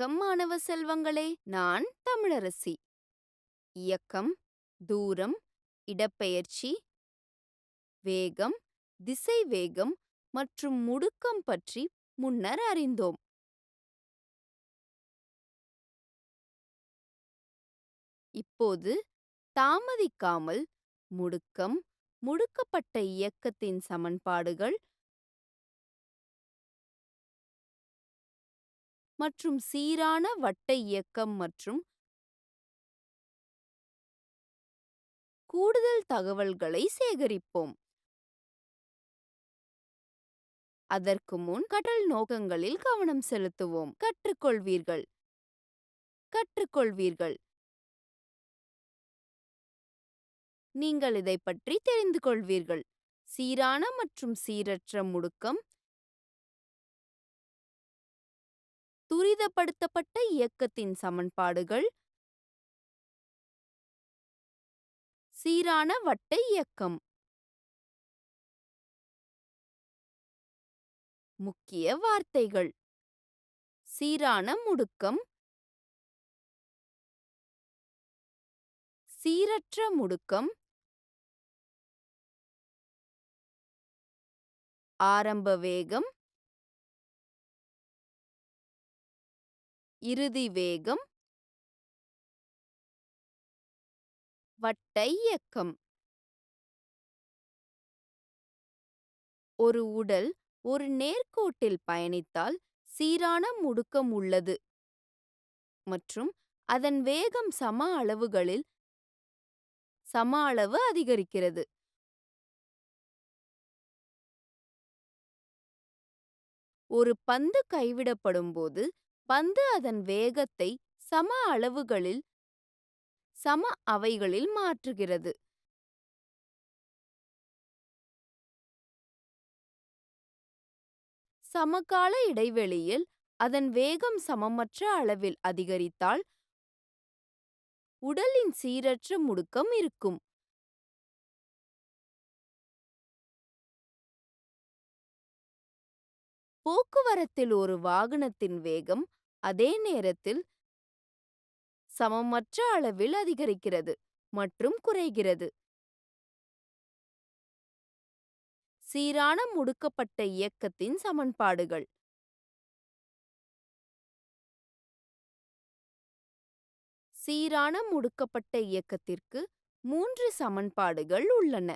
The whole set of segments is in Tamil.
வணக்கம் மாணவ செல்வங்களே, நான் தமிழரசி. இயக்கம், தூரம், இடப்பெயர்ச்சி, வேகம், திசைவேகம் மற்றும் முடுக்கம் பற்றி முன்னர் அறிந்தோம். இப்போது தாமதிக்காமல் முடுக்கம், முடுக்கப்பட்ட இயக்கத்தின் சமன்பாடுகள் மற்றும் சீரான வட்ட இயக்கம் மற்றும் கூடுதல் தகவல்களை சேகரிப்போம். அதற்கு முன் கற்றல் நோக்கங்களில் கவனம் செலுத்துவோம். கற்றுக்கொள்வீர்கள். நீங்கள் இதை பற்றி தெரிந்து கொள்வீர்கள். சீரான மற்றும் சீரற்ற முடுக்கம், துரிதப்படுத்தப்பட்ட இயக்கத்தின் சமன்பாடுகள், சீரான வட்ட இயக்கம். முக்கிய வார்த்தைகள்: சீரான முடுக்கம், சீரற்ற முடுக்கம், ஆரம்ப வேகம், இறுதி வேகம், வட்ட இயக்கம். ஒரு உடல் ஒரு நேர்கோட்டில் பயணித்தால் சீரான முடுக்கம் உள்ளது மற்றும் அதன் வேகம் சம அளவு அதிகரிக்கிறது. ஒரு பந்து கைவிடப்படும் போது பந்து அதன் வேகத்தை சம அவைகளில் மாற்றுகிறது. சமகால இடைவெளியில் அதன் வேகம் சமமற்ற அளவில் அதிகரித்தால் உடலின் சீரற்ற முடுக்கம் இருக்கும். போக்குவரத்தில் ஒரு வாகனத்தின் வேகம் அதே நேரத்தில் சமமற்ற அளவில் அதிகரிக்கிறது மற்றும் குறைகிறது. சீரான முடுக்கப்பட்ட இயக்கத்தின் சமன்பாடுகள்: சீரான முடுக்கப்பட்ட இயக்கத்திற்கு 3 சமன்பாடுகள் உள்ளன.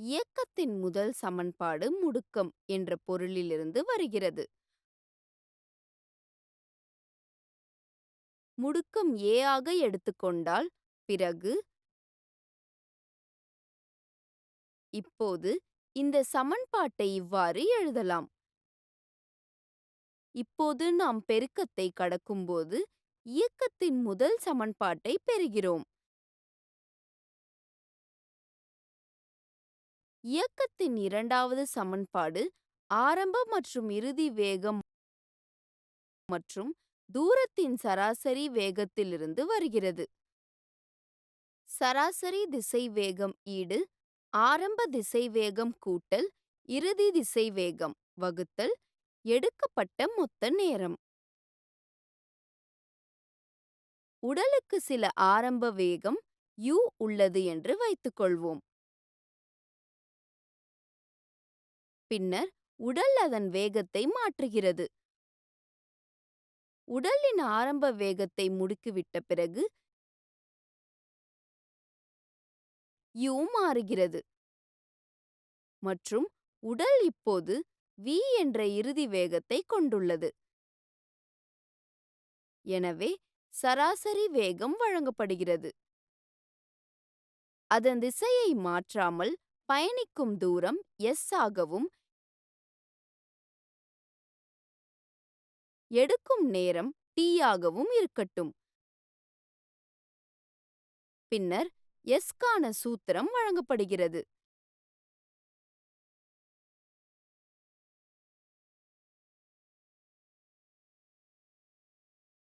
இயக்கத்தின் முதல் சமன்பாடு முடுக்கம் என்ற பொருளிலிருந்து வருகிறது. முடுக்கம் a ஆக எடுத்துக்கொண்டால் பிறகு இப்போது இந்த சமன்பாட்டை இவ்வாறு எழுதலாம். இப்போது நாம் பெருக்கத்தை கடக்கும்போது இயக்கத்தின் முதல் சமன்பாட்டை பெறுகிறோம். இயக்கத்தின் இரண்டாவது சமன்பாடு ஆரம்ப மற்றும் இறுதி வேகம் மற்றும் தூரத்தின் சராசரி வேகத்திலிருந்து வருகிறது. சராசரி திசைவேகம் ஈடு ஆரம்ப திசைவேகம் கூட்டல் இறுதி திசைவேகம் வகுத்தல் எடுக்கப்பட்ட மொத்த நேரம். உடலுக்கு சில ஆரம்ப வேகம் u உள்ளது என்று வைத்துக்கொள்வோம். பின்னர் உடல் அதன் வேகத்தை மாற்றுகிறது. உடலின் ஆரம்ப வேகத்தை முடுக்கிவிட்ட பிறகு u மாறுகிறது மற்றும் உடல் இப்போது v என்ற இறுதி வேகத்தை கொண்டுள்ளது. எனவே சராசரி வேகம் வழங்கப்படுகிறது. அதன் திசையை மாற்றாமல் பயணிக்கும் தூரம் s ஆகவும் எடுக்கும் நேரம் t ஆகவும் இருக்கட்டும். பின்னர் s க்கான சூத்திரம் வழங்கப்படுகிறது.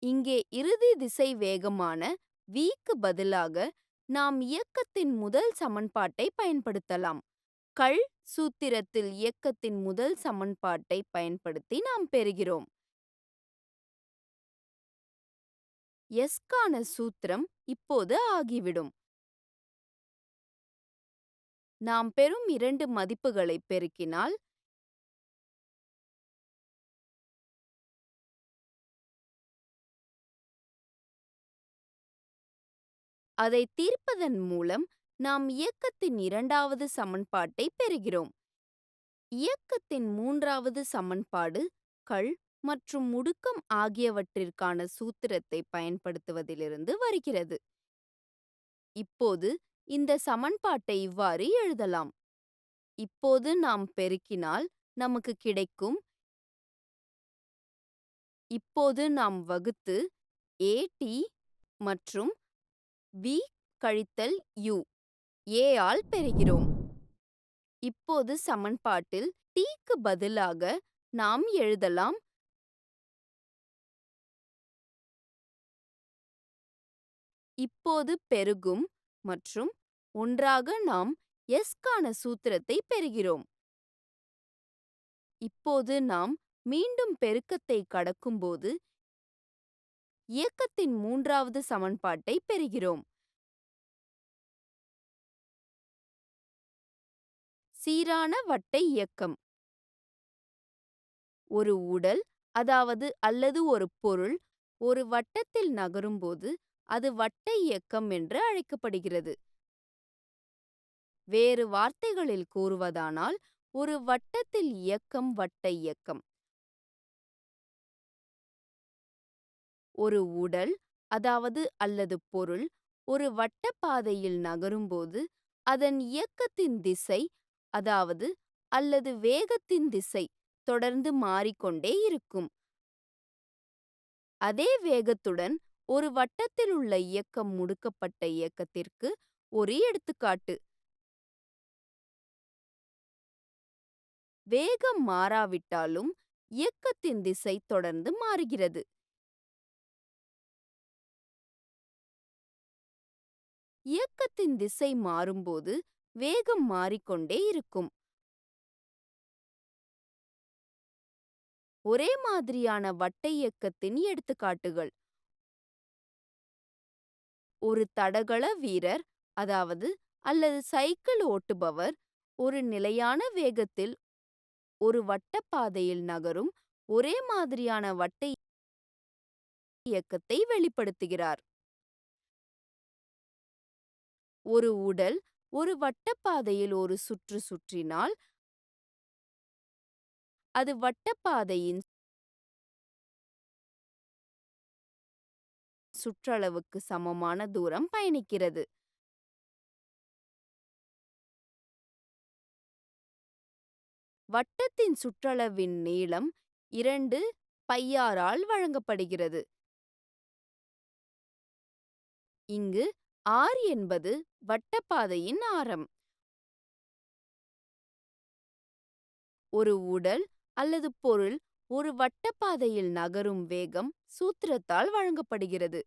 இங்கே இறுதி திசை வேகமான v க்கு பதிலாக நாம் இயக்கத்தின் முதல் சமன்பாட்டை பயன்படுத்தலாம். கள் சூத்திரத்தில் இயக்கத்தின் முதல் சமன்பாட்டை பயன்படுத்தி நாம் பெறுகிறோம். S-க்கான சூத்திரம் இப்போது ஆகிவிடும். நாம் பெறும் இரண்டு மதிப்புகளை பெருக்கினால் அதை தீர்ப்பதன் மூலம் நாம் இயக்கத்தின் இரண்டாவது சமன்பாட்டை பெறுகிறோம். இயக்கத்தின் மூன்றாவது சமன்பாடு கள் மற்றும் முடுக்கம் ஆகியவற்றிற்கான சூத்திரத்தை பயன்படுத்துவதிலிருந்து வருகிறது. இப்போது இந்த சமன்பாட்டை இவ்வாறு எழுதலாம். இப்போது நாம் பெருக்கினால் நமக்கு கிடைக்கும். இப்போது நாம் வகுத்து AT மற்றும் V கழித்தல் U A ஆல் பெறுகிறோம். இப்போது சமன்பாட்டில் Tக்கு பதிலாக நாம் எழுதலாம். இப்போது பெருகும் மற்றும் ஒன்றாக நாம் S-க்கான சூத்திரத்தை பெறுகிறோம். இப்போது நாம் மீண்டும் பெருக்கத்தை கடக்கும்போது இயக்கத்தின் மூன்றாவது சமன்பாட்டை பெறுகிறோம். சீரான வட்ட இயக்கம். ஒரு உடல் அல்லது ஒரு பொருள் ஒரு வட்டத்தில் நகரும்போது அது வட்ட இயக்கம் என்று அழைக்கப்படுகிறது. வேறு வார்த்தைகளில் கூறுவதானால் ஒரு வட்டத்தில் இயக்கம் வட்ட இயக்கம். ஒரு உடல் அல்லது பொருள் ஒரு வட்டப்பாதையில் நகரும்போது அதன் இயக்கத்தின் திசை அல்லது வேகத்தின் திசை தொடர்ந்து மாறிக்கொண்டே இருக்கும். அதே வேகத்துடன் ஒரு வட்டத்தில் உள்ள இயக்கம் முடுக்கப்பட்ட இயக்கத்திற்கு ஒரு எடுத்துக்காட்டு. வேகம் மாறாவிட்டாலும் இயக்கத்தின் திசை தொடர்ந்து மாறுகிறது. இயக்கத்தின் திசை மாறும்போது வேகம் மாறிக்கொண்டே இருக்கும். ஒரே மாதிரியான வட்ட இயக்கத்தின் எடுத்துக்காட்டுகள். ஒரு தடகள வீரர் அல்லது சைக்கிள் ஓட்டுபவர் ஒரு நிலையான வேகத்தில் ஒரு வட்டப்பாதையில் நகரும் ஒரே மாதிரியான வட்ட இயக்கத்தை வெளிப்படுத்துகிறார். ஒரு உடல் ஒரு வட்டப்பாதையில் ஒரு சுற்று சுற்றினால் அது வட்டப்பாதையின் சுற்றளவுக்கு சமமான தூரம் பயணிக்கிறது. வட்டத்தின் சுற்றளவின் நீளம் 2πr ஆல் வழங்கப்படுகிறது. இங்கு r என்பது வட்டப்பாதையின் ஆரம். ஒரு உடல் அல்லது பொருள் ஒரு வட்டப்பாதையில் நகரும் வேகம் சூத்திரத்தால் வழங்கப்படுகிறது.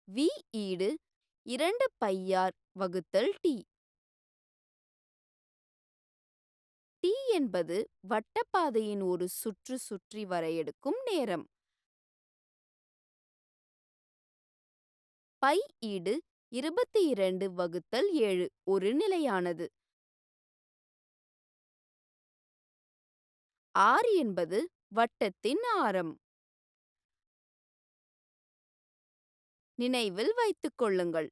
v ஈடு 2πr வகுத்தல் t. t என்பது வட்டப்பாதையின் ஒரு சுற்று சுற்றி வர எடுக்கும் நேரம். π ஈடு 22 வகுத்தல் 7 ஒரு நிலையானது. r என்பது வட்டத்தின் ஆரம். நினைவில் வைத்துக் கொள்ளுங்கள்.